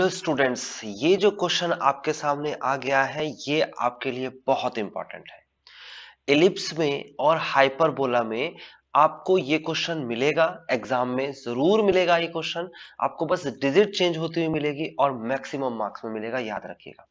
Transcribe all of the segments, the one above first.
तो स्टूडेंट्स, ये जो क्वेश्चन आपके सामने आ गया है ये आपके लिए बहुत इंपॉर्टेंट है। एलिप्स में और हाइपरबोला में आपको ये क्वेश्चन मिलेगा, एग्जाम में जरूर मिलेगा ये क्वेश्चन। आपको बस डिजिट चेंज होती हुई मिलेगी और मैक्सिमम मार्क्स में मिलेगा, याद रखिएगा।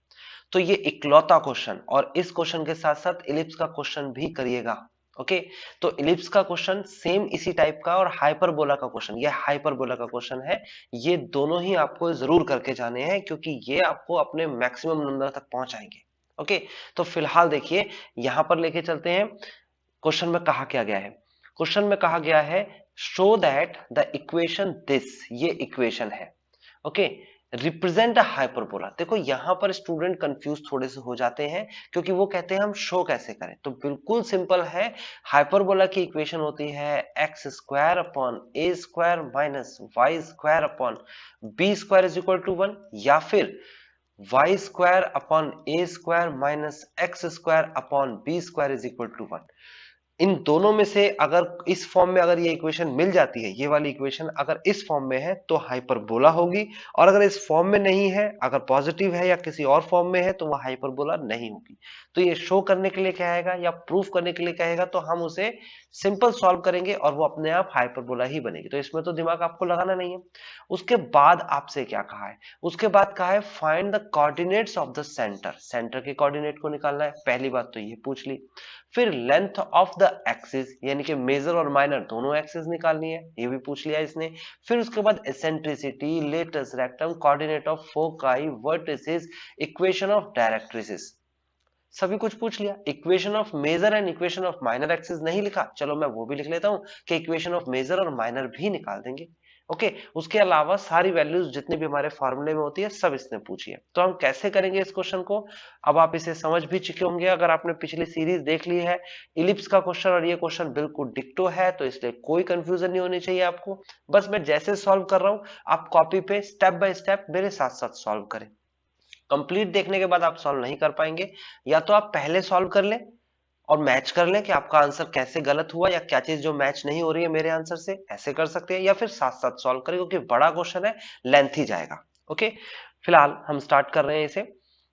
तो ये इकलौता क्वेश्चन, और इस क्वेश्चन के साथ साथ इलिप्स का क्वेश्चन भी करिएगा। ओके, तो इलिप्स का क्वेश्चन सेम इसी टाइप का, और हाइपरबोला का क्वेश्चन, ये हाइपरबोला का क्वेश्चन है। ये दोनों ही आपको जरूर करके जाने हैं, क्योंकि ये आपको अपने मैक्सिमम नंबर तक पहुंचाएंगे। ओके, तो फिलहाल देखिए, यहां पर लेके चलते हैं। क्वेश्चन में कहा क्या गया है? क्वेश्चन में कहा गया है show that the equation this, ये इक्वेशन है। Okay, represent a hyperbola. देखो यहां पर स्टूडेंट कंफ्यूज थोड़े से हो जाते हैं, क्योंकि वो कहते हैं हम शो कैसे करें। तो बिल्कुल सिंपल है। हाइपरबोला की इक्वेशन होती है x square upon A square minus Y square upon B square is equal to 1, या फिर y square upon A square minus x square upon B square is equal to 1। इन दोनों में से अगर इस फॉर्म में अगर ये इक्वेशन मिल जाती है, ये वाली इक्वेशन अगर इस फॉर्म में है तो हाइपरबोला होगी, और अगर इस फॉर्म में नहीं है, अगर पॉजिटिव है या किसी और फॉर्म में है, तो वह हाइपरबोला नहीं होगी। तो ये शो करने के लिए कहेगा या प्रूफ करने के लिए कहेगा, तो हम उसे सिंपल सॉल्व करेंगे और वो अपने आप हाइपरबोला ही बनेगी। तो इसमें तो दिमाग आपको लगाना नहीं है। उसके बाद आपसे क्या कहा है? उसके बाद कहा है find the coordinates of the centre. Centre के कोऑर्डिनेट को निकालना है, पहली बात तो ये पूछ ली। फिर लेंथ ऑफ द एक्सिस, यानी कि मेजर और माइनर दोनों एक्सिस निकालनी है, ये भी पूछ लिया इसने। फिर उसके बाद eccentricity, latus, rectum, coordinate of foci, vertices, equation of directrices, सभी कुछ पूछ लिया। Equation of major and equation of minor axis नहीं लिखा, चलो मैं वो भी लिख लेता हूं कि इक्वेशन ऑफ मेजर और माइनर भी निकाल देंगे। ओके, उसके अलावा सारी वैल्यूज जितनी भी हमारे फॉर्मूले में होती है सब इसने पूछी है। तो हम कैसे करेंगे इस क्वेश्चन को? अब आप इसे समझ भी चुके होंगे, अगर आपने पिछली सीरीज देख ली है। इलिप्स का क्वेश्चन और ये क्वेश्चन बिल्कुल डिक्टो है, तो इसलिए कोई कंफ्यूजन नहीं होनी चाहिए आपको। बस मैं जैसे सॉल्व कर रहा हूं, आप कॉपी पे स्टेप बाय स्टेप मेरे साथ साथ सॉल्व करें। कंप्लीट देखने के बाद आप सॉल्व नहीं कर पाएंगे, या तो आप पहले सॉल्व कर लें और मैच कर लें कि आपका आंसर कैसे गलत हुआ, या क्या चीज जो मैच नहीं हो रही है मेरे आंसर से, ऐसे कर सकते हैं, या फिर साथ साथ सॉल्व करें, क्योंकि बड़ा क्वेश्चन है, लेंथ ही जाएगा। ओके, फिलहाल हम स्टार्ट कर रहे हैं इसे।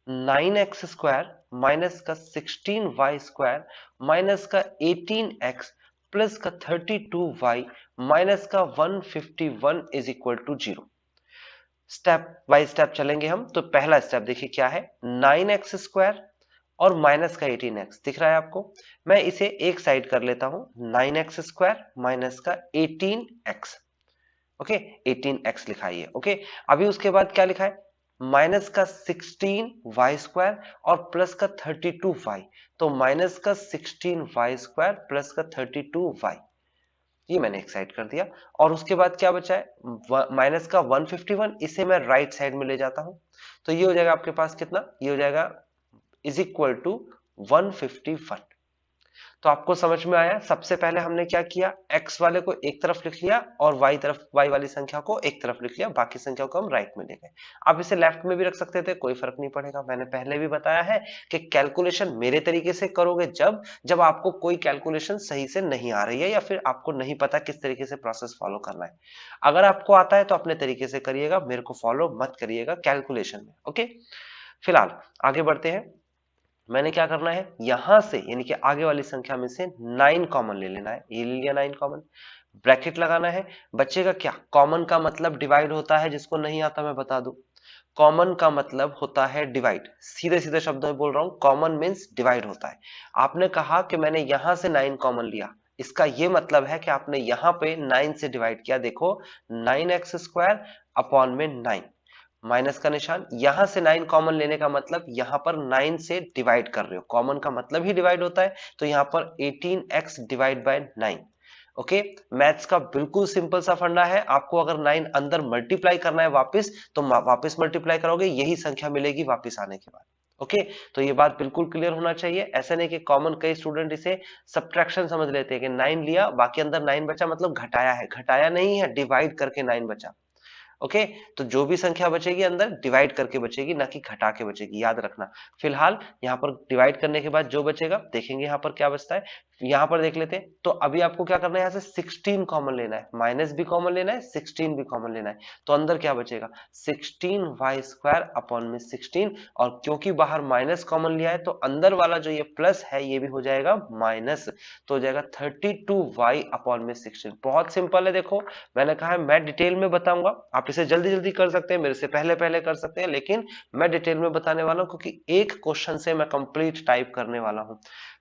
9x स्क्वायर माइनस का 16y स्क्वायर माइनस का 18x प्लस का 32y माइनस का 151 is equal to 0। Step by step चलेंगे हम। तो पहला स्टेप देखिए क्या है, 9x स्क्वायर और माइनस का 18x दिख रहा है आपको। मैं इसे एक साइड कर लेता हूं, 9x स्क्वायर माइनस का 18x। ओके, 18x लिखा है। ओके, अभी उसके बाद क्या लिखा है, माइनस का 16y स्क्वायर और प्लस का 32y। तो माइनस का 16y स्क्वायर प्लस का 32y, ये मैंने एक साइड कर दिया। और उसके बाद क्या बचा है, माइनस का 151, इसे मैं राइट साइड में ले जाता हूं। तो ये हो जाएगा आपके पास कितना, ये हो जाएगा इज इक्वल टू 151। तो आपको समझ में आया? सबसे पहले हमने क्या किया, x वाले को एक तरफ लिख लिया और y वाली संख्या को एक तरफ लिख लिया, बाकी संख्या को हम राइट में ले गए। आप इसे लेफ्ट में भी रख सकते थे, कोई फर्क नहीं पड़ेगा। मैंने पहले भी बताया है कि कैलकुलेशन मेरे तरीके से करोगे जब जब आपको कोई कैलकुलेशन सही से नहीं आ रही है, या फिर आपको नहीं पता किस तरीके से प्रोसेस फॉलो करना है। अगर आपको आता है तो अपने तरीके से करिएगा, मेरे को फॉलो मत करिएगा कैलकुलेशन में। ओके, फिलहाल आगे बढ़ते हैं। मैंने क्या करना है, यहां से यानी कि आगे वाली संख्या में से 9 कॉमन ले लेना है। ये ले लिया 9 कॉमन, ब्रैकेट लगाना है। बचेगा क्या, कॉमन का मतलब डिवाइड होता है, जिसको नहीं आता मैं बता दूं। कॉमन का मतलब होता है डिवाइड, सीधे सीधे शब्दों में बोल रहा हूं, कॉमन मीन्स डिवाइड होता है। आपने कहा कि मैंने यहां से 9 कॉमन लिया, इसका यह मतलब है कि आपने यहां पे 9 से डिवाइड किया। देखो 9x स्क्वायर अपॉन में 9, माइनस का निशान, यहां से 9 कॉमन लेने का मतलब यहां पर 9 से डिवाइड कर रहे हो, कॉमन का मतलब ही डिवाइड होता है। तो यहां पर 18x divide by 9। Okay, maths का बिल्कुल सिंपल सा फंडा है। आपको अगर 9 अंदर मल्टीप्लाई करना है वापस, तो वापस मल्टीप्लाई करोगे, यही संख्या मिलेगी वापस आने के बाद। ओके, तो ये बात बिल्कुल क्लियर होना चाहिए। ऐसा नहीं कि कॉमन कई स्टूडेंट इसे सब्ट्रैक्शन समझ लेते हैं कि 9 लिया बाकी अंदर 9 बचा मतलब घटाया है, घटाया नहीं है, डिवाइड करके 9 बचा। ओके, तो जो भी संख्या बचेगी अंदर डिवाइड करके बचेगी, ना कि घटा के बचेगी, याद रखना। फिलहाल यहाँ पर डिवाइड करने के बाद जो बचेगा, देखेंगे यहाँ पर क्या बचता है, यहां पर देख लेते हैं। तो अभी आपको क्या करना है, यहां से 16 कॉमन लेना है, माइनस भी कॉमन लेना है, 16 भी कॉमन लेना है। तो अंदर क्या बचेगा, 16y² अपॉन में 16, और क्योंकि बाहर माइनस कॉमन लिया है तो अंदर वाला जो ये प्लस है ये भी हो जाएगा माइनस, तो हो जाएगा 32y अपॉन में 16। बहुत सिंपल है, देखो मैंने कहा है मैं डिटेल में बताऊंगा, आप इसे जल्दी जल्दी कर सकते हैं, मेरे से पहले पहले कर सकते हैं, लेकिन मैं डिटेल में बताने वाला हूं क्योंकि एक क्वेश्चन से मैं कंप्लीट टाइप करने वाला हूं।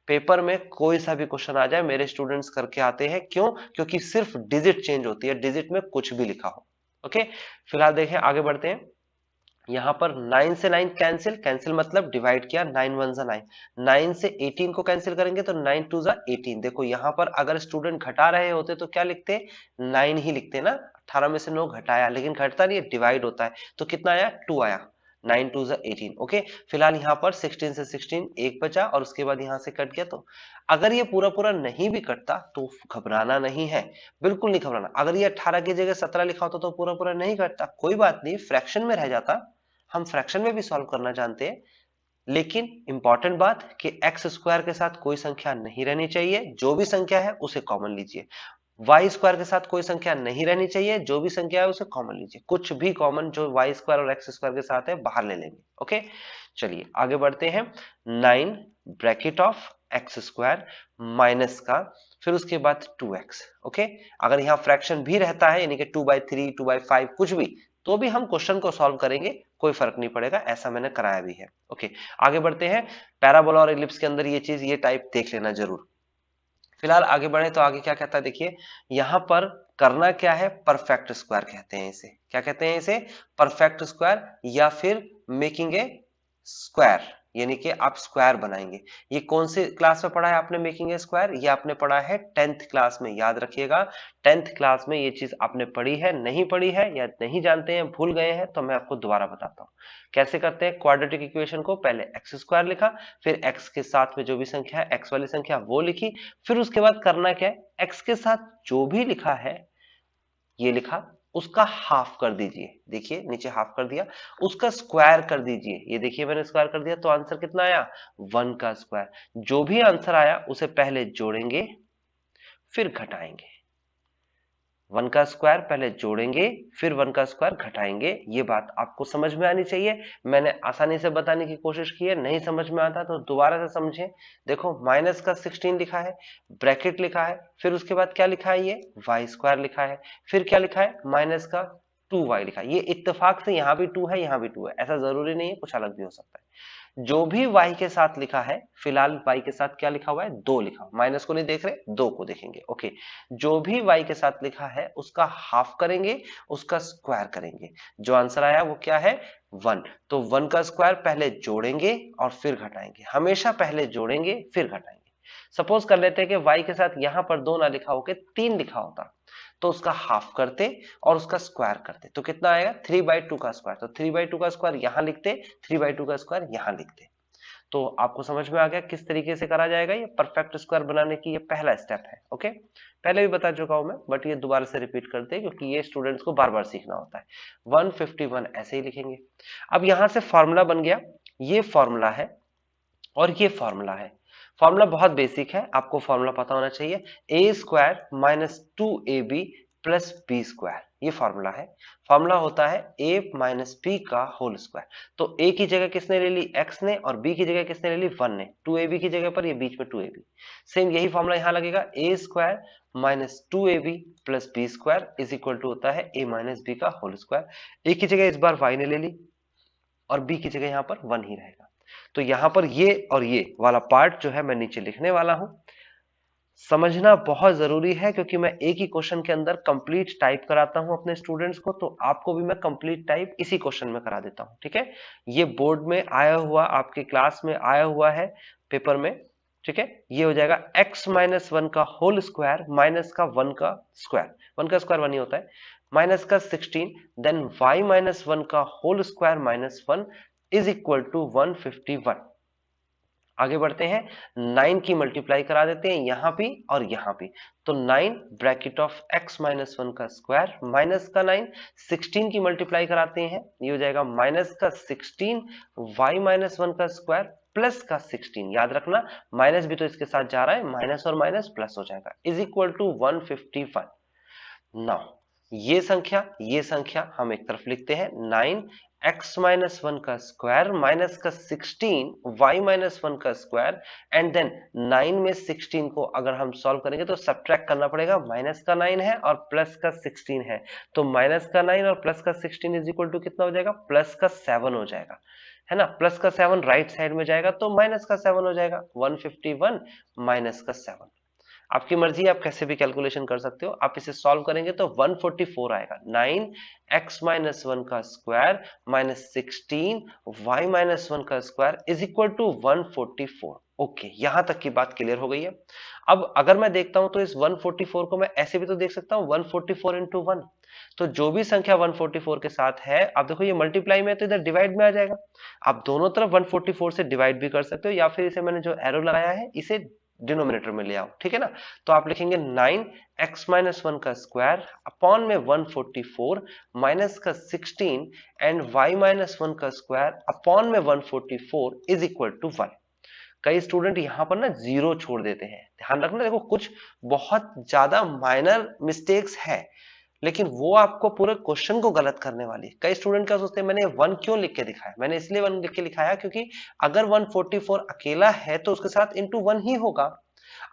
पेपर में कोई सा भी क्वेश्चन आ जाए मेरे स्टूडेंट्स करके आते हैं, क्यों, क्योंकि सिर्फ डिजिट चेंज होती है, डिजिट में कुछ भी लिखा हो। ओके, फिलहाल देखें आगे बढ़ते हैं। यहां पर 9 से 9 कैंसिल, कैंसिल मतलब डिवाइड किया, 9 1 जा 9, 9 से 18 को कैंसिल करेंगे तो 9 2 जा 18। देखो यहां पर अगर स्टूडेंट घटा रहे होते तो क्या लिखते, 9 ही लिखते ना, 18 में से 9 घटाया, लेकिन घटता नहीं है, डिवाइड होता है, तो कितना आया, 2 आया, 9 2 जा 18। ओके, फिलहाल यहाँ पर 16 से 16 एक बचा, और उसके बाद यहां से कट गया। तो अगर ये पूरा पूरा नहीं भी कटता तो घबराना नहीं है, बिल्कुल नहीं घबराना। अगर ये 18 की जगह 17 लिखा होता तो पूरा पूरा नहीं कटता, कोई बात नहीं, फ्रैक्शन में रह जाता, हम फ्रैक्शन में भी सॉल्व करना जानते हैं। लेकिन इंपॉर्टेंट बात कि एक्स स्क्वायर के साथ कोई संख्या नहीं रहनी चाहिए, जो भी संख्या है उसे कॉमन लीजिए। वाई स्क्वायर के साथ कोई संख्या नहीं रहनी चाहिए, जो भी संख्या है उसे कॉमन लीजिए। कुछ भी कॉमन जो वाई स्क्वायर और एक्स स्क्वायर के साथ है बाहर ले लेंगे। ओके, चलिए आगे बढ़ते हैं। 9 bracket of x square minus का, फिर उसके बाद 2x। ओके, अगर यहाँ फ्रैक्शन भी रहता है यानी कि 2/3 2/5 कुछ भी, तो भी हम क्वेश्चन को सॉल्व करेंगे, कोई फर्क नहीं पड़ेगा, ऐसा मैंने कराया भी है। ओके, आगे बढ़ते हैं। पैराबोला और इलिप्स के अंदर ये चीज, ये टाइप देख लेना जरूर। फिलहाल आगे बढ़े तो आगे क्या कहता है, देखिए यहां पर करना क्या है, परफेक्ट स्क्वायर कहते हैं इसे, क्या कहते हैं इसे, परफेक्ट स्क्वायर, या फिर मेकिंग ए स्क्वायर, यानी कि आप स्क्वायर बनाएंगे। ये कौन से क्लास में पढ़ा है आपने मेकिंग ए स्क्वायर, ये आपने पढ़ा है 10th क्लास में, याद रखिएगा 10th क्लास में ये चीज आपने पढ़ी है, नहीं पढ़ी है या नहीं जानते हैं, भूल गए हैं, तो मैं आपको दोबारा बताता हूँ कैसे करते हैं। क्वाड्रेटिक इक्वेशन को पहले एक्स स्क्वायर लिखा, फिर एक्स के साथ में जो भी संख्या है, एक्स वाली संख्या वो लिखी, फिर उसके बाद करना क्या है, एक्स के साथ जो भी लिखा है ये लिखा, उसका हाफ कर दीजिए, देखिए नीचे हाफ कर दिया, उसका स्क्वायर कर दीजिए, ये देखिए मैंने स्क्वायर कर दिया, तो आंसर कितना आया, 1 का स्क्वायर। जो भी आंसर आया उसे पहले जोड़ेंगे फिर घटाएंगे, 1 का स्क्वायर पहले जोड़ेंगे फिर 1 का स्क्वायर घटाएंगे। ये बात आपको समझ में आनी चाहिए, मैंने आसानी से बताने की कोशिश की है, नहीं समझ में आता तो दोबारा से समझें। देखो माइनस का 16 लिखा है, ब्रैकेट लिखा है, फिर उसके बाद क्या लिखा है, ये वाई स्क्वायर लिखा है, फिर क्या लिखा है, माइनस का 2y लिखा है। ये इत्तेफाक से यहाँ भी 2 है यहाँ भी 2 है, ऐसा जरूरी नहीं है, कुछ अलग भी हो सकता है। जो भी y के साथ लिखा है, फिलहाल y के साथ क्या लिखा हुआ है, 2 लिखा, माइनस को नहीं देख रहे, 2 को देखेंगे। ओके, जो भी y के साथ लिखा है उसका हाफ करेंगे, उसका स्क्वायर करेंगे, जो आंसर आया वो क्या है, 1। तो 1 का स्क्वायर पहले जोड़ेंगे और फिर घटाएंगे, हमेशा पहले जोड़ेंगे फिर घटाएंगे। सपोज कर लेते हैं कि y के साथ यहां पर 2 ना लिखा होकर 3 लिखा होता, तो उसका हाफ करते और उसका स्क्वायर करते, तो कितना आएगा, 3/2 का स्क्वायर, तो 3/2 का स्क्वायर यहां लिखते, 3/2 का स्क्वायर यहां लिखते। तो आपको समझ में आ गया किस तरीके से करा जाएगा, ये परफेक्ट स्क्वायर बनाने की ये पहला स्टेप है। ओके, पहले भी बता चुका हूं मैं, बट ये दोबारा से रिपीट करते हैं क्योंकि ये स्टूडेंट्स को बार बार सीखना होता है। 151 ऐसे ही लिखेंगे। अब यहां से फॉर्मूला बन गया, ये फॉर्मूला है और ये फॉर्मूला है। फॉर्मूला बहुत बेसिक है, आपको फॉर्मूला पता होना चाहिए, A square minus 2ab plus B square, ये फॉर्मूला है। फॉर्मूला होता है a माइनस बी का होल स्क्वायर। तो a की जगह किसने ले ली, x ने, और b की जगह किसने ले ली, 1 ने, 2ab की जगह पर ये बीच में 2ab। सेम यही फॉर्मूला यहां लगेगा, a square minus 2ab plus B square is equal to होता है a माइनस बी का होल स्क्वायर। a की जगह इस बार y ने ले ली और b की जगह यहां पर 1 ही रहेगा। तो यहां पर ये और ये वाला पार्ट जो है मैं नीचे लिखने वाला हूं, समझना बहुत जरूरी है क्योंकि मैं एक ही क्वेश्चन के अंदर कंप्लीट टाइप कराता हूं अपने स्टूडेंट्स को, तो आपको भी मैं कंप्लीट टाइप इसी क्वेश्चन में करा देता हूं। ठीक है, ये बोर्ड में आया हुआ, आपके क्लास में आया हुआ है पेपर में। ठीक है, ये हो जाएगा x माइनस 1 का होल स्क्वायर माइनस का 1 का स्क्वायर, 1 का स्क्वायर 1 ही होता है, माइनस का 16, देन y माइनस 1 का whole square minus 1 is equal to 151। आगे बढ़ते हैं, 9 की मल्टीप्लाई करा देते हैं यहां भी और यहां भी, तो 9 ब्रैकेट ऑफ x माइनस 1 का स्क्वायर माइनस का 9, 16 की मल्टीप्लाई कराते हैं, ये हो जाएगा माइनस का 16 y माइनस 1 का स्क्वायर प्लस का 16, याद रखना माइनस भी तो इसके साथ जा रहा है, माइनस और माइनस प्लस हो जाएगा, इज इक्वल टू 151। नाउ ये संख्या हम एक तरफ लिखते हैं, 9x माइनस वन का स्क्वायर माइनस का 16 y माइनस वन का स्क्वायर, एंड देन 9 में 16 को अगर हम सॉल्व करेंगे तो सब्ट्रैक्ट करना पड़ेगा, माइनस का 9 है और प्लस का 16 है, तो माइनस का 9 और प्लस का 16 इज इक्वल टू कितना हो जाएगा, प्लस का 7 हो जाएगा, है ना, प्लस का 7 राइट साइड में जाएगा तो माइनस का 7 हो जाएगा, 151 माइनस का 7। आपकी मर्जी, आप कैसे भी कैलकुलेशन कर सकते हो, आप इसे सॉल्व करेंगे तो 144 आएगा, 9x माइनस वन का square minus 16 y minus one का square is equal to 144। Okay, यहां तक की बात क्लियर हो गई है। अब अगर मैं देखता हूं तो इस 144 को मैं ऐसे भी तो देख सकता हूं, 144 इंटू 1, तो जो भी संख्या 144 के साथ है, आप देखो ये मल्टीप्लाई में तो इधर डिवाइड में आ जाएगा, आप दोनों तरफ 144 से डिवाइड भी कर सकते हो, या फिर इसे मैंने जो एरो लगाया है इसे डिनोमिनेटर में ले आओ, ठीक है ना। तो आप लिखेंगे 9x माइनस वन का स्क्वायर अपॉन में 144 माइनस का 16 एंड y माइनस वन का स्क्वायर अपॉन में 144 इज इक्वल टू 1। कई स्टूडेंट यहां पर ना जीरो छोड़ देते हैं, ध्यान रखना, देखो कुछ बहुत ज्यादा माइनर मिस्टेक्स है, लेकिन वो आपको पूरे क्वेश्चन को गलत करने वाली है। कई स्टूडेंट क्या सोचते हैं, मैंने 1 क्यों लिख के दिखाया, मैंने इसलिए 1 लिख के लिखाया क्योंकि अगर 144 अकेला है तो उसके साथ इंटू 1 ही होगा,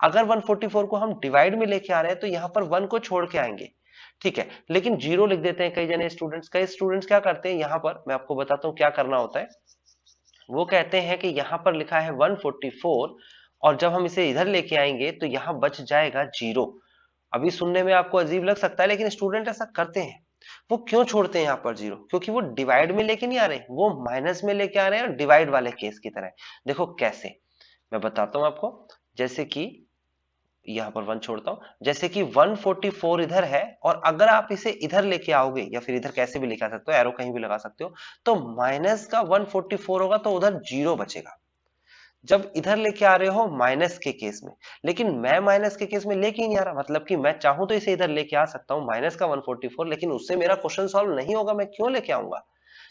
अगर 144 को हम डिवाइड में लेके आ रहे हैं तो यहां पर 1 को छोड़ के आएंगे, ठीक है, लेकिन जीरो लिख देते हैं कई स्टूडेंट्स क्या करते हैं, यहां पर मैं आपको बताता हूं क्या करना होता है। वो कहते हैं कि यहां पर लिखा है 144 और जब हम इसे इधर लेके आएंगे तो यहां बच जाएगा जीरो। अभी सुनने में आपको अजीब लग सकता है, लेकिन स्टूडेंट ऐसा करते हैं। वो क्यों छोड़ते हैं यहाँ पर जीरो, क्योंकि वो डिवाइड में लेके नहीं आ रहे, वो माइनस में लेके आ रहे हैं, डिवाइड वाले केस की तरह। देखो कैसे, मैं बताता हूं आपको। जैसे कि यहां पर 1 छोड़ता हूं, जैसे कि 144 इधर है और अगर आप इसे इधर लेके आओगे या फिर इधर कैसे भी लेके आ सकते हो, एरो कहीं भी लगा सकते हो, तो माइनस का 144 होगा तो उधर जीरो बचेगा। जब इधर लेके आ रहे हो माइनस के केस में, लेकिन मैं माइनस के केस में लेके ही नहीं आ रहा, मतलब कि मैं चाहूं तो इसे इधर लेके आ सकता हूं माइनस का 144, लेकिन उससे मेरा क्वेश्चन सॉल्व नहीं होगा, मैं क्यों लेके आऊंगा,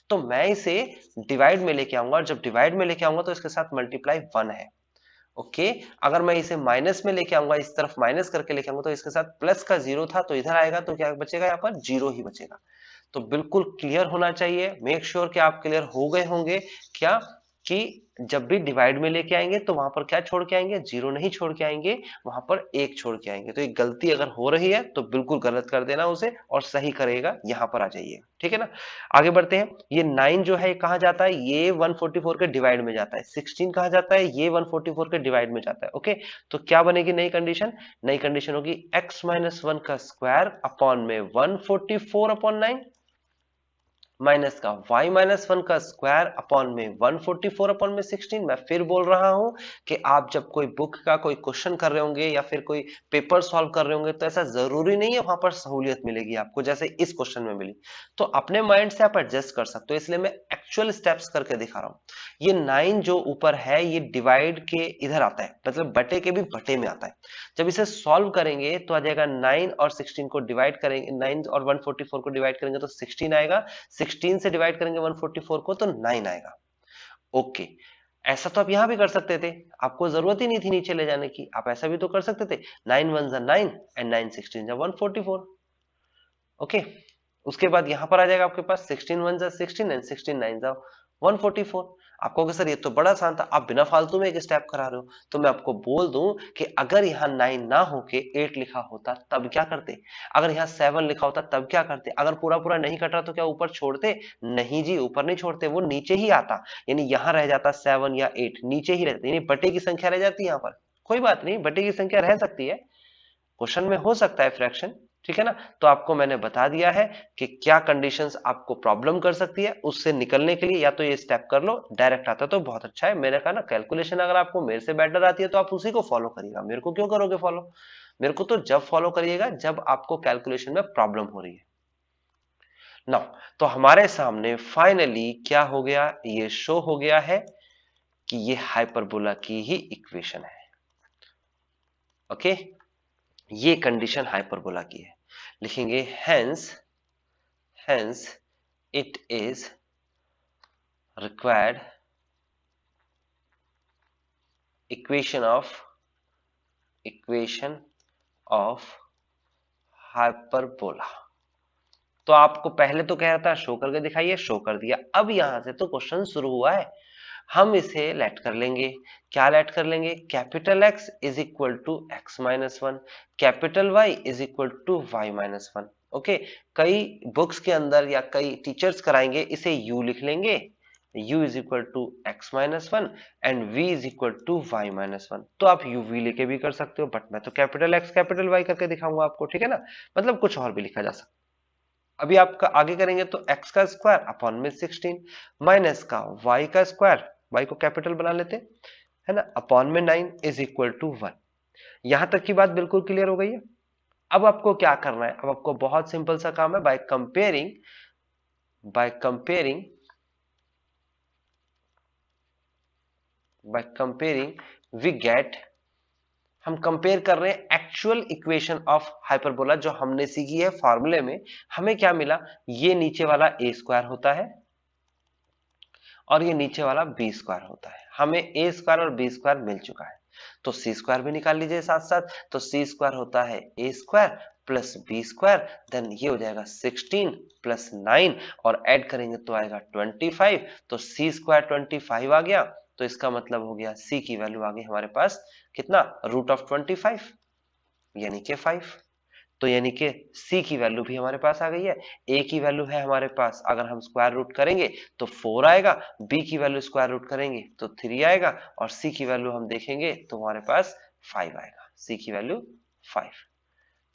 तो मैं इसे डिवाइड में लेके आऊंगा, और जब डिवाइड में लेके आऊंगा तो इसके साथ मल्टीप्लाई 1 है। ओके, अगर मैं इसे माइनस में लेके आऊंगा, इस तरफ माइनस करके लेके आऊंगा तो इसके साथ प्लस का जीरो था तो इधर आएगा तो क्या बचेगा, यहाँ पर जीरो ही बचेगा। तो बिल्कुल क्लियर होना चाहिए, मेक श्योर कि आप क्लियर हो गए होंगे क्या, कि जब भी डिवाइड में लेके आएंगे तो वहां पर क्या छोड़ के आएंगे, जीरो नहीं छोड़ के आएंगे, वहां पर एक छोड़ के आएंगे। तो एक गलती अगर हो रही है तो बिल्कुल गलत कर देना उसे और सही करेगा, यहां पर आ जाइए, ठीक है ना। आगे बढ़ते हैं, ये 9 जो है ये कहां जाता है, ये 144 के डिवाइड में जाता है, 16 कहां जाता है, ये 144 के डिवाइड में जाता है। ओके, तो क्या बनेगी नई कंडीशन, नई कंडीशन होगी x माइनस वन का स्क्वायर अपॉन में 144 अपॉन 9 माइनस का y माइनस वन का स्क्वायर अपॉन में 144 अपॉन में 16। मैं फिर बोल रहा हूं कि आप जब कोई बुक का कोई क्वेश्चन कर रहे होंगे या फिर कोई पेपर सॉल्व कर रहे होंगे तो ऐसा जरूरी नहीं है वहां पर सहूलियत मिलेगी आपको जैसे इस क्वेश्चन में मिली, तो अपने माइंड से आप एडजस्ट कर सकते हो, इसलिए मैं एक्चुअल स्टेप्स करके दिखा रहा हूं। ये 9 जो ऊपर है ये डिवाइड के इधर आता है, मतलब बटे के भी बटे में आता है। जब इसे सॉल्व करेंगे तो आ जाएगा 9 और 16 को डिवाइड करेंगे, 9 और 144 को डिवाइड करेंगे तो 16 आएगा, 16 से डिवाइड करेंगे 144 को तो 9 आएगा। ओके, ऐसा तो आप यहां भी कर सकते थे, आपको जरूरत ही नहीं थी नीचे ले जाने की, आप ऐसा भी तो कर सकते थे, 9 1 जा 9 एंड 9 16 जा 144। ओके, उसके बाद यहां पर आ जाएगा आपके पास 16 1 जा 16 एंड 16 9 जा 144। आपको कहोगे सर ये तो बड़ा आसान था, आप बिना फालतू में एक स्टेप करा रहे हो, तो मैं आपको बोल दूं कि अगर यहाँ 9 ना होके 8 लिखा होता तब क्या करते, अगर यहाँ 7 लिखा होता तब क्या करते, अगर पूरा पूरा नहीं कट रहा तो क्या ऊपर छोड़ते, नहीं जी, ऊपर नहीं छोड़ते, वो नीचे ही आता, यानी यहाँ रह जाता 7 या 8, नीचे ही रहते, यानी बटे की संख्या रह जाती है यहाँ पर। कोई बात नहीं, बटे की संख्या रह सकती है, क्वेश्चन में हो सकता है फ्रैक्शन, ठीक है ना। तो आपको मैंने बता दिया है कि क्या कंडीशंस आपको प्रॉब्लम कर सकती है, उससे निकलने के लिए या तो ये स्टेप कर लो, डायरेक्ट आता तो बहुत अच्छा है, मैंने कहा ना कैलकुलेशन अगर आपको मेरे से बेटर आती है तो आप उसी को फॉलो करिएगा, मेरे को क्यों करोगे फॉलो, मेरे को तो जब फॉलो करिएगा जब आपको कैलकुलेशन में प्रॉब्लम हो रही है ना। तो हमारे सामने फाइनली क्या हो गया, ये शो हो गया है कि ये हाइपरबोला की ही इक्वेशन है। ओके, ये कंडीशन हाइपरबोला की है, लिखेंगे hence it is required equation of hyperbola. तो आपको पहले तो कह रहा था शो करके दिखाइए, शो कर दिया। अब यहां से तो क्वेश्चन शुरू हुआ है, हम इसे लेट कर लेंगे। क्या लेट कर लेंगे? Capital X is equal to X minus one, capital Y is equal to Y minus one. Okay, कई बुक्स के अंदर या कई टीचर्स कराएंगे इसे यू लिख लेंगे, u is equal to X minus one and v is equal to Y minus one. तो आप u v लेके भी कर सकते हो, बट मैं तो कैपिटल एक्स कैपिटल वाई करके दिखाऊंगा आपको, ठीक है ना? मतलब कुछ और भी लिखा जा सकता है। अभी आपका आगे करेंगे तो x का स्क्वायर अपॉन में 16 माइनस का y का स्क्वायर, y को कैपिटल बना लेते है ना, अपॉन में 9 इज इक्वल टू 1। यहां तक की बात बिल्कुल क्लियर हो गई है। अब आपको क्या करना है? अब आपको बहुत सिंपल सा काम है, बाय कंपेयरिंग वी गेट, हम कंपेयर कर रहे हैं एक्चुअल इक्वेशन ऑफ हाइपरबोला जो हमने सीखी है फॉर्मूले में। हमें क्या मिला? ये नीचे वाला ए स्क्वायर होता है और ये नीचे वाला बी स्क्वायर होता है। हमें ए स्क्वायर और बी स्क्वायर मिल चुका है, तो सी स्क्वायर भी निकाल लीजिए साथ साथ। तो सी स्क्वायर होता है A square plus B square, then ये हो जाएगा 16 प्लस 9 और ऐड करेंगे तो आएगा 25। तो सी स्क्वायर 25 आ गया, तो इसका मतलब हो गया सी की वैल्यू आ गई हमारे पास कितना? रूट ऑफ 25 यानी कि 5। तो यानी कि c की वैल्यू भी हमारे पास आ गई है। a की वैल्यू है हमारे पास, अगर हम स्क्वायर रूट करेंगे तो 4 आएगा, b की वैल्यू स्क्वायर रूट करेंगे तो 3 आएगा और c की वैल्यू हम देखेंगे तो हमारे पास 5 आएगा, c की वैल्यू 5।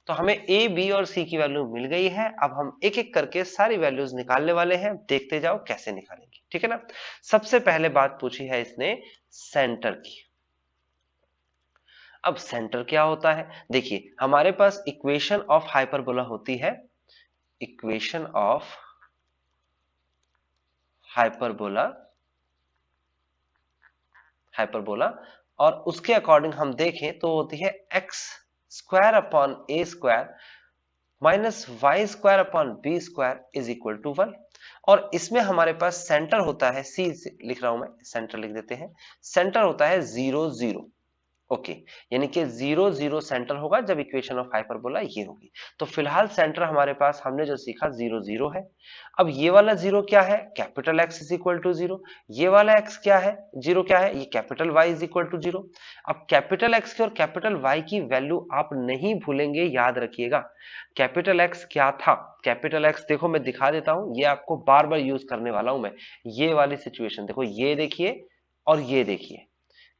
तो हमें a b और c की वैल्यू मिल गई है। अब हम एक एक करके सारी वैल्यूज निकालने वाले हैं, देखते जाओ कैसे निकालेंगे, ठीक है ना? सबसे पहले बात पूछी है इसने सेंटर की। अब सेंटर क्या होता है? देखिए हमारे पास इक्वेशन ऑफ हाइपरबोला होती है, इक्वेशन ऑफ हाइपरबोला हाइपरबोला और उसके अकॉर्डिंग हम देखें तो होती है x square upon A square minus Y square upon B square is equal to 1। और इसमें हमारे पास सेंटर होता है, सी लिख रहा हूं मैं, सेंटर लिख देते हैं, सेंटर होता है 0 0। ओके, यानी कि 0 0 सेंटर होगा जब इक्वेशन ऑफ हाइपरबोला ये होगी। तो फिलहाल सेंटर हमारे पास हमने जो सीखा 0 0 है। अब ये वाला 0 क्या है? Capital X is equal to 0। ये वाला एक्स क्या है? 0 क्या है? ये capital Y is equal to 0। अब कैपिटल एक्स की और कैपिटल वाई की वैल्यू आप नहीं भूलेंगे, याद रखिएगा। कैपिटल एक्स क्या था? कैपिटल एक्स देखो मैं दिखा देता हूं, ये आपको बार बार यूज करने वाला हूं मैं। ये वाली सिचुएशन देखो, ये देखिए और ये देखिए,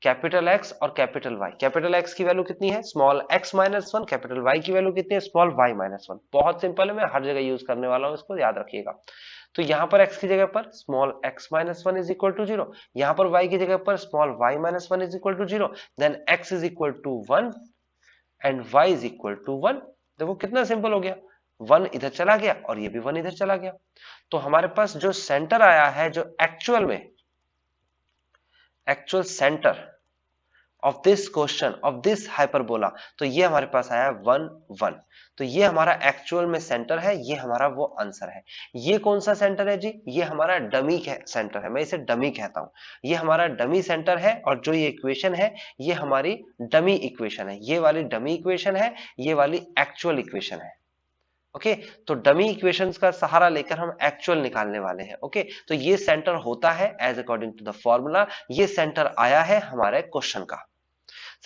कैपिटल एक्स और कैपिटल वाई। कैपिटल एक्स की वैल्यू कितनी है? Small X minus one. Capital Y की वैल्यू कितनी है? Small Y minus one. बहुत सिंपल है, मैं हर जगह यूज करने वाला हूं, इसको याद रखिएगा। तो यहां पर x की जगह पर small x minus one is equal to 0, यहां पर y की जगह पर small y minus one is equal to 0, then x is equal to 1 and y is equal to 1। देखो कितना सिंपल हो गया, 1 इधर चला गया और ये भी 1 इधर चला गया। तो हमारे पास जो सेंटर आया है, जो एक्चुअल में actual centre of this question of this hyperbola, तो ये हमारे पास आया 1 1। तो ये हमारा एक्चुअल में सेंटर है, ये हमारा वो आंसर है। ये कौन सा सेंटर है जी? ये हमारा डमी सेंटर है, मैं इसे डमी कहता हूं। ये हमारा डमी सेंटर है और जो ये इक्वेशन है ये हमारी डमी इक्वेशन है। ये वाली डमी इक्वेशन है, ये वाली एक्चुअल इक्वेशन है। ओके, तो डमी इक्वेशंस का सहारा लेकर हम एक्चुअल निकालने वाले हैं। ओके, तो ये सेंटर होता है as according to the formula, ये सेंटर आया है हमारे क्वेश्चन का।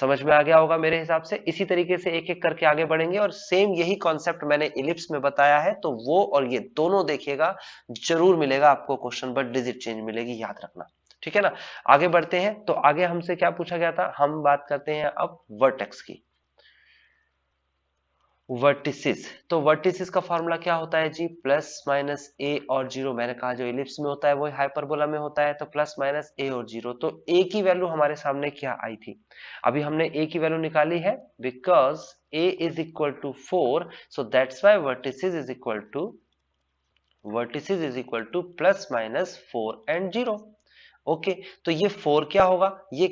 समझ में आ गया होगा मेरे हिसाब से। इसी तरीके से एक एक करके आगे बढ़ेंगे और सेम यही कॉन्सेप्ट मैंने इलिप्स में बताया है, तो वो और ये दोनों देखिएगा, जरूर मिलेगा आपको क्वेश्चन, बट डिजिट चेंज मिलेगी, याद रखना, ठीक है ना? आगे बढ़ते हैं, तो आगे हमसे क्या पूछा गया था? हम बात करते हैं अब वर्टेक्स की, वर्टिसिस। तो वर्टिसिस का फॉर्मूला क्या होता है जी? प्लस माइनस ए और जीरो। मैंने कहा जो इलिप्स में होता है वो हाइपरबोला में होता है, तो प्लस माइनस ए और जीरो। तो ए की वैल्यू हमारे सामने क्या आई थी? अभी हमने ए की वैल्यू निकाली है, because A is equal to 4, so that's why vertices is equal to plus minus 4 and 0। Okay, तो ये 4 क्या होगा? ये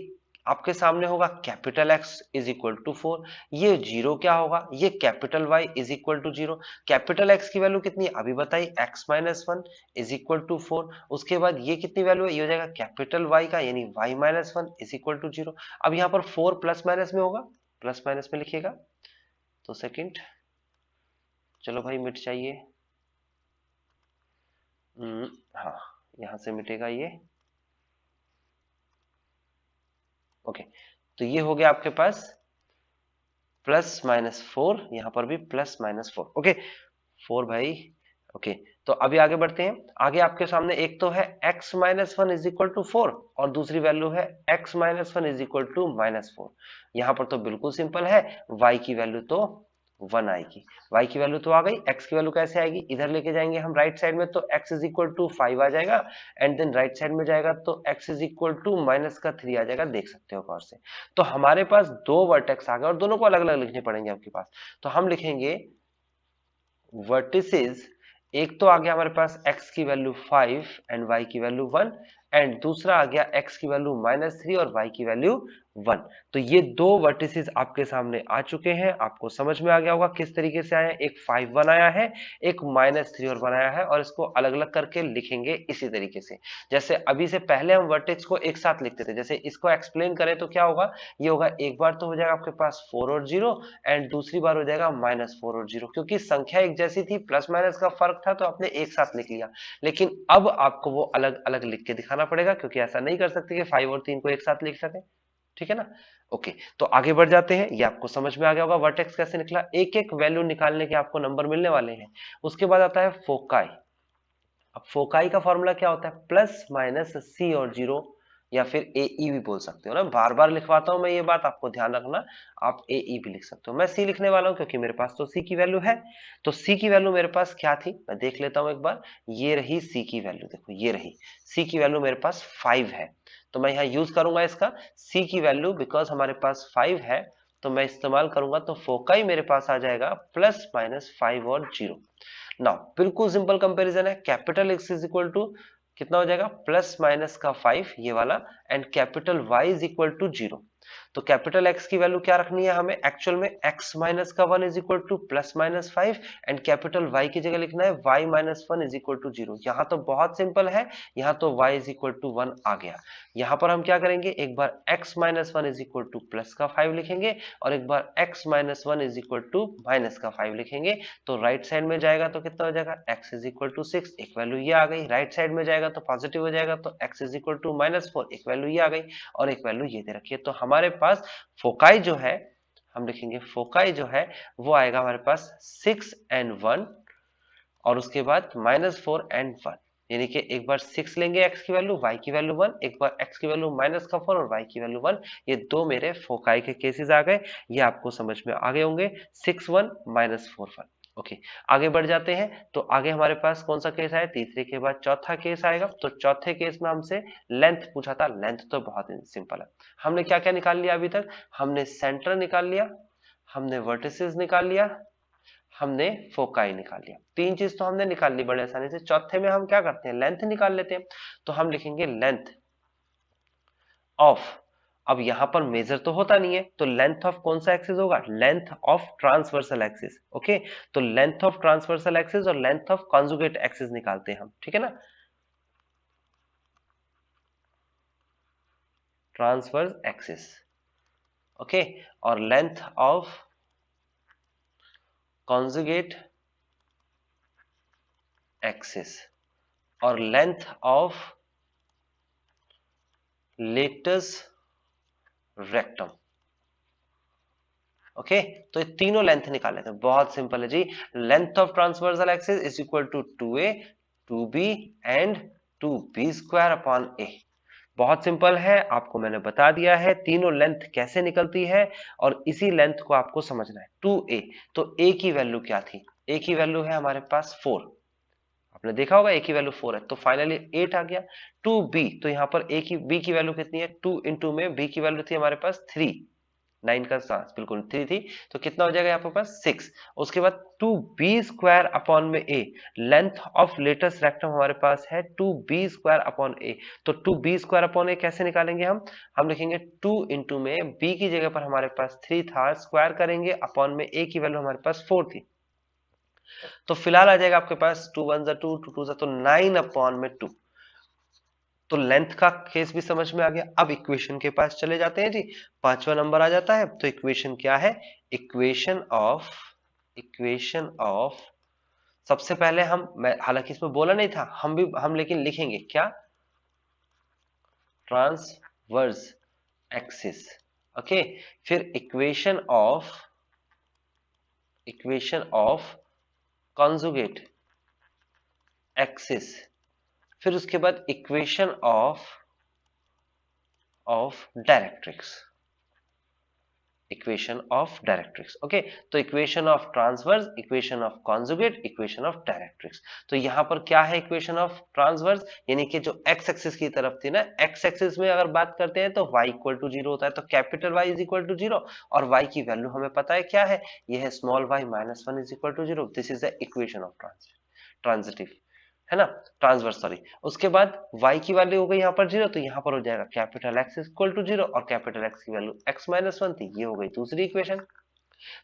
आपके सामने होगा capital X is equal to 4, ये जीरो क्या होगा, ये capital Y is equal to 0। Capital X की वैल्यू कितनी है अभी बताइए, x minus 1 is equal to 4। उसके बाद ये कितनी वैल्यू है, ये हो जाएगा कैपिटल Y का यानी y minus 1 is equal to 0। अब यहाँ पर 4 प्लस माइनस में होगा, प्लस माइनस में लिखिएगा तो सेकंड, चलो भाई मिट चाहिए, हाँ यहां से मिटेगा ये, ओके। तो ये हो गया आपके पास प्लस माइनस 4, यहां पर भी प्लस माइनस 4, ओके 4 भाई, ओके। तो अभी आगे बढ़ते हैं, आगे आपके सामने एक तो है x minus 1 is equal to 4 और दूसरी वैल्यू है x minus 1 is equal to minus 4। यहां पर तो बिल्कुल सिंपल है, y की वैल्यू तो 1 आएगी, y की वैल्यू तो आ गई, x की वैल्यू कैसे आएगी, इधर लेके जाएंगे हम राइट साइड में तो x इज इक्वल टू 5 आ जाएगा, एंड देन राइट साइड में जाएगा तो x is equal to minus का 3 आ जाएगा, देख सकते हो गौर से। तो हमारे पास दो वर्टेक्स आ गए और दोनों को अलग अलग लिखने पड़ेंगे आपके पास। तो हम लिखेंगे वर्टिसेस, एक तो आ गया हमारे पास x की वैल्यू 5 एंड y की वैल्यू 1, एंड दूसरा आ गया x की वैल्यू -3 और y की वैल्यू 1। तो ये दो वर्टिसेस आपके सामने आ चुके हैं, आपको समझ में आ गया होगा किस तरीके से आया है, एक 5 1 आया है, एक -3 और 1 आया है, और इसको अलग अलग करके लिखेंगे इसी तरीके से। जैसे अभी से पहले हम वर्टेक्स को एक साथ लिखते थे, जैसे इसको एक्सप्लेन करें तो क्या होगा, ये होगा एक बार तो हो जाएगा आपके पास 4 और 0, एंड दूसरी बार हो जाएगा -4 और 0, क्योंकि संख्या एक जैसी थी, प्लस माइनस का फर्क था तो आपने एक साथ लिख लिया। लेकिन अब आपको वो अलग अलग लिख के दिखाना पड़ेगा, क्योंकि ऐसा नहीं कर सकते कि 5 और 3 को एक साथ लिख सके, ठीक है ना। ओके, तो आगे बढ़ जाते हैं, ये आपको समझ में आ गया होगा वर्टेक्स कैसे निकला, एक एक वैल्यू निकालने के आपको नंबर मिलने वाले हैं। उसके बाद आता है फोकाई। अब फोकाई का फॉर्मूला क्या होता है, प्लस माइनस सी और 0, या फिर ए ई भी बोल सकते हो ना, बार बार लिखवाता हूं मैं ये बात, आपको ध्यान रखना, आप ए ई भी लिख सकते हो, मैं सी लिखने वाला हूं क्योंकि मेरे पास तो सी की वैल्यू है। तो सी की वैल्यू मेरे पास क्या थी, मैं देख लेता हूं एक बार, ये रही सी की वैल्यू, देखो ये रही सी की वैल्यू मेरे पास 5 है, तो मैं यहाँ यूज करूंगा इसका सी की वैल्यू, बिकॉज हमारे पास 5 है तो मैं इस्तेमाल करूंगा, तो फोकाई मेरे पास आ जाएगा प्लस माइनस 5 और 0। नाउ बिल्कुल सिंपल कंपैरिजन है, capital X is equal to कितना हो जाएगा, प्लस माइनस का 5 ये वाला, and capital Y is equal to 0। तो कैपिटल X की वैल्यू क्या रखनी है हमें, एक्चुअल में x माइनस का 1 is equal to plus minus 5, and capital Y की जगह लिखना है y minus 1 is equal to 0। यहाँ तो बहुत सिंपल है, यहाँ तो y इज इक्वल टू 1 आ गया। यहाँ पर हम क्या करेंगे, एक बार x minus 1 is equal to plus का 5 लिखेंगे, और एक बार x minus 1 is equal to minus का 5 लिखेंगे। तो राइट साइड में जाएगा तो कितना हो जाएगा, x इज इक्वल टू 6, एक वैल्यू ये आ गई, राइट साइड में जाएगा तो पॉजिटिव हो जाएगा, तो x इज इक्वल टू -4, एक वैल्यू ये आ गई, और एक वैल्यू ये दे रखी है। तो हमारे पास फोकाई जो है, हम लिखेंगे फोकाई जो है वो आएगा हमारे पास 6 एंड 1, और उसके बाद -4 एंड 1, यानी कि एक बार 6 लेंगे x की वैल्यू, y की वैल्यू 1, एक बार x की वैल्यू माइनस का 4 और y की वैल्यू 1। ये दो मेरे फोकाई के केसेस आ गए, ये आपको समझ में आ गए होंगे, 6 1 -4 1। ओके, आगे बढ़ जाते हैं, तो आगे हमारे पास कौन सा केस आया, तीसरे के बाद चौथा केस आएगा। तो चौथे केस में हमसे लेंथ पूछा था, लेंथ तो बहुत सिंपल है, हमने क्या क्या निकाल लिया अभी तक, हमने सेंटर निकाल लिया, हमने वर्टिसेस निकाल लिया, हमने फोकाई निकाल लिया, तीन चीज तो हमने निकाल ली बड़े आसानी से। चौथे में हम क्या करते हैं, लेंथ निकाल लेते हैं। तो हम लिखेंगे लेंथ ऑफ, अब यहां पर मेजर तो होता नहीं है, तो लेंथ ऑफ कौन सा एक्सिस होगा, length of transversal axis. Okay, तो लेंथ ऑफ ट्रांसवर्सल एक्सिस और लेंथ ऑफ कॉन्जुगेट एक्सिस निकालते हैं हम, ठीक है ना, ट्रांसवर्स एक्सिस, ओके, और लेंथ ऑफ कॉन्जुगेट एक्सिस, और लेंथ ऑफ लेटस रेक्टम। ओके, तो ये तीनों लेंथ निकाल लेते हैं, बहुत सिंपल है जी। Length of transversal axis is equal to 2a 2b and 2b square upon a। बहुत सिंपल है, आपको मैंने बता दिया है तीनों लेंथ कैसे निकलती है, और इसी लेंथ को आपको समझना है। 2a, तो a की वैल्यू क्या थी, a की वैल्यू है हमारे पास 4, आपने देखा होगा a की वैल्यू 4 है, तो फाइनली 8 आ गया। 2b, तो यहाँ पर b की वैल्यू कितनी है, 2 इंटू में b की वैल्यू थी हमारे पास 3, 9 का चांस बिल्कुल 3 थी, तो कितना हो जाएगा आपके पास 6। उसके बाद 2b² अपॉन में a, length of latus rectum हमारे पास है 2b² अपॉन a, तो 2b² अपॉन a कैसे निकालेंगे हम लिखेंगे 2 इंटू में b की जगह पर हमारे पास 3 था, स्क्वायर करेंगे अपॉन में a की वैल्यू हमारे पास 4 थी, तो फिलहाल आ जाएगा आपके पास 2 1 2 2 2 तो 9 अपॉन में 2। तो लेंथ का केस भी समझ में आ गया। अब इक्वेशन के पास चले जाते हैं जी, पांचवा नंबर आ जाता है। तो इक्वेशन क्या है? इक्वेशन ऑफ सबसे पहले मैं हालांकि इसमें बोला नहीं था, हम लेकिन लिखेंगे क्या? Transverse axis. ओके, फिर इक्वेशन ऑफ कॉन्जुगेट एक्सिस, फिर उसके बाद इक्वेशन ऑफ डायरेक्ट्रिक्स। ओके, तो equation of transverse, equation of conjugate, equation of directrix. तो यहां पर क्या है? इक्वेशन ऑफ ट्रांसवर्स यानी कि जो एक्स एक्सिस की तरफ थी ना, एक्स एक्सिस में अगर बात करते हैं तो y इक्वल टू 0 होता है, तो capital Y is equal to 0, और y की वैल्यू हमें पता है क्या है, यह है small y minus 1 is equal to 0। This is the equation of transitive, है ना, ट्रांसवर्स सॉरी। उसके बाद y की वैल्यू हो गई यहाँ पर 0, तो यहाँ पर हो जाएगा कैपिटल X इक्वल टू 0, और कैपिटल X की वैल्यू x माइनस 1 थी, ये हो गई दूसरी इक्वेशन।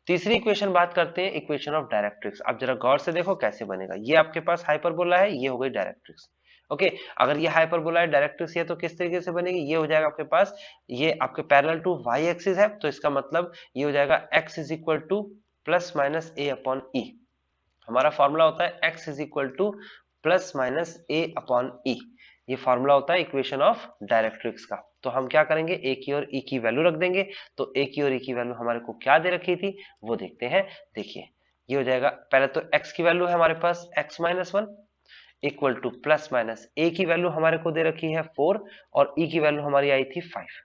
तीसरी इक्वेशन बात करते हैं इक्वेशन ऑफ डायरेक्ट्रिक्स। अब जरा गौर से देखो कैसे बनेगा। ये आपके पास हाइपरबोला है, ये हो गई डायरेक्ट्रिक्स। ओके, अगर ये हाइपरबोला है, डायरेक्ट्रिक्स है, तो किस तरीके से बनेगी? ये हो जाएगा आपके पास, ये आपके पैरेलल टू y एक्सिस है, तो इसका मतलब ये हो जाएगा x is equal to plus minus a upon E. हमारा फॉर्मूला होता है x is equal to plus minus a upon E, ये फॉर्मूला होता है इक्वेशन ऑफ डायरेक्ट्रिक्स का। तो हम क्या करेंगे, a की और e की वैल्यू रख देंगे। तो a की और e की वैल्यू हमारे को क्या दे रखी थी वो देखते हैं। देखिए, ये हो जाएगा, पहले तो x की वैल्यू है हमारे पास x minus 1 equal to plus minus a की वैल्यू हमारे को दे रखी है 4, और e की वैल्यू हमारी आई थी 5।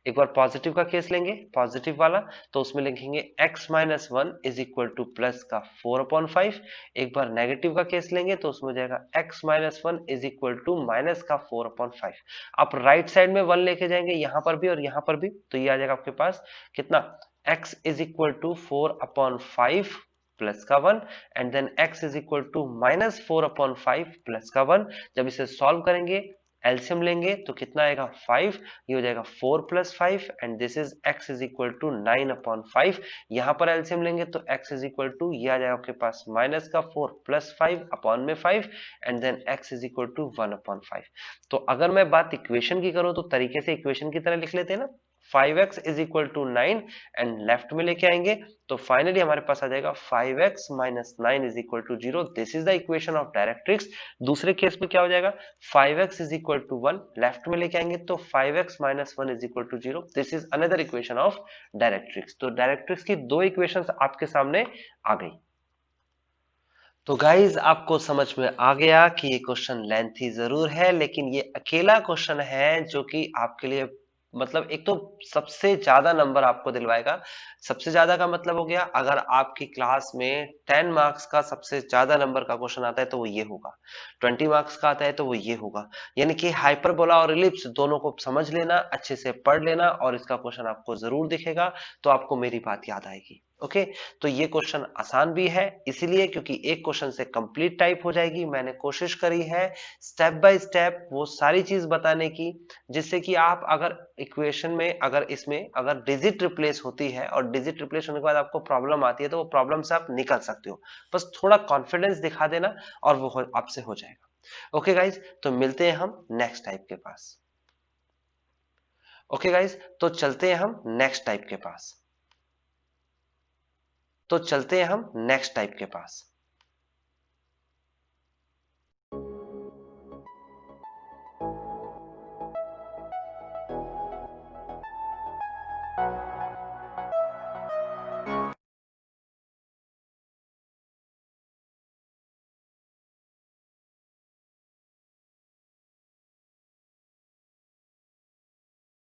एक बार पॉजिटिव का केस लेंगे, पॉजिटिव वाला, तो उसमें लिखेंगे x minus 1 is equal to plus का 4 अपॉन 5। एक बार नेगेटिव का केस लेंगे तो उसमें हो जाएगा x minus 1 is equal to minus का 4 अपॉन 5। आप राइट साइड में 1 लेके जाएंगे, यहां पर भी और यहां पर भी, तो ये आ जाएगा आपके पास कितना, x is equal to 4 upon 5 plus का 1, and then x is equal to minus 4 upon 5 plus का 1। जब इसे सॉल्व करेंगे, एलसीएम लेंगे, तो कितना आएगा 5, ये हो जाएगा 4 plus 5, and this is x is equal to 9 upon 5। यहां पर एलसीएम लेंगे तो x इज इक्वल टू, ये आ जाएगा आपके पास माइनस का 4 प्लस 5 अपॉन में 5, and then x is equal to 1 upon 5। तो अगर मैं बात इक्वेशन की करूं तो तरीके से इक्वेशन की तरह लिख लेते हैं ना, 5x is equal to 9, and left में लेके आएंगे तो फाइनली हमारे पास आ जाएगा 5x minus 9 is equal to 0। This is the equation of directrix. दूसरे केस में क्या हो जाएगा, 5x is equal to 1, left में लेके आएंगे तो 5x minus 1 is equal to 0। This is another equation of directrix. तो डायरेक्ट्रिक्स की दो इक्वेशंस आपके सामने आ गई। तो गाइज आपको समझ में आ गया कि ये क्वेश्चन लेंथी जरूर है, लेकिन ये अकेला क्वेश्चन है जो कि आपके लिए मतलब एक तो सबसे ज्यादा नंबर आपको दिलवाएगा। सबसे ज्यादा का मतलब हो गया, अगर आपकी क्लास में 10 मार्क्स का सबसे ज्यादा नंबर का क्वेश्चन आता है तो वो ये होगा, 20 मार्क्स का आता है तो वो ये होगा। यानी कि हाइपरबोला और इलिप्स दोनों को समझ लेना, अच्छे से पढ़ लेना, और इसका क्वेश्चन आपको जरूर दिखेगा तो आपको मेरी बात याद आएगी। ओके, तो ये क्वेश्चन आसान भी है इसीलिए क्योंकि एक क्वेश्चन से कंप्लीट टाइप हो जाएगी। मैंने कोशिश करी है स्टेप बाय स्टेप वो सारी चीज बताने की, जिससे कि आप अगर इक्वेशन में, अगर इसमें अगर डिजिट रिप्लेस होती है और डिजिट रिप्लेस होने के बाद आपको प्रॉब्लम आती है तो वो प्रॉब्लम से आप निकल सकते हो। बस थोड़ा कॉन्फिडेंस दिखा देना और वो आपसे हो जाएगा। ओके गाइज, तो मिलते हैं हम नेक्स्ट टाइप के पास। ओके गाइज, तो चलते हैं हम नेक्स्ट टाइप के पास।